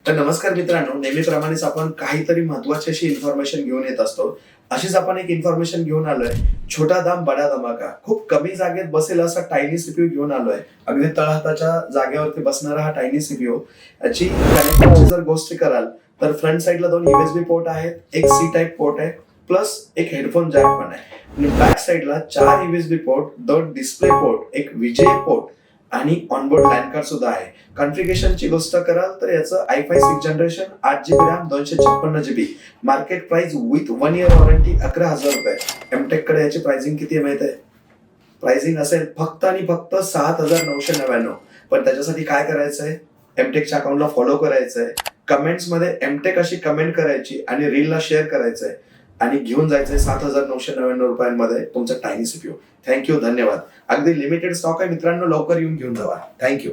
तर नमस्कार मित्रांनो, नेहमीप्रमाणेच आपण काहीतरी महत्वाची अशी इन्फॉर्मेशन घेऊन येत असतो. अशीच आपण एक इन्फॉर्मेशन घेऊन आलोय. छोटा दाम बडा धमाका. खूप कमी जागेत बसेल असा टायनी सीपीयू घेऊन आलोय. अगदी तळहाताच्या जागेवरती बसणारा हा टायनी सीपीयू. याची कनेक्टिंगची जर गोष्ट कराल तर फ्रंट साइडला 2 यूएसबी पोर्ट आहेत, एक सी टाइप पोर्ट आहे, प्लस एक हेडफोन जॅक पण आहे. आणि बॅक साइडला 4 यूएसबी पोर्ट, 2 डिस्प्ले पोर्ट, एक व्हीजीए पोर्ट आणि ऑनबोर्ड लॅन कार्ड सुद्धा आहे. कॉन्फिगरेशनची गोष्ट कराल तर याचं i5 6th generation, 8GB RAM, 256GB. Market price with 1 year warranty 11,000 रुपये. एमटेक कडे याची प्राइसिंग किती आहे माहिती आहे? प्राइसिंग असेल फक्त आणि फक्त 7,999. पण त्याच्यासाठी काय करायचंय? एमटेकच्या अकाउंटला फॉलो करायचंय, कमेंट्स मध्ये एमटेक अशी कमेंट करायची आणि रीलला शेअर करायचंय आणि घेऊन जायचंय 7,999 रुपयांमध्ये तुमचं टायनी सीपीयू. थँक्यू, धन्यवाद. अगदी लिमिटेड स्टॉक आहे मित्रांनो, लवकर येऊन घेऊन जावा. थँक्यू.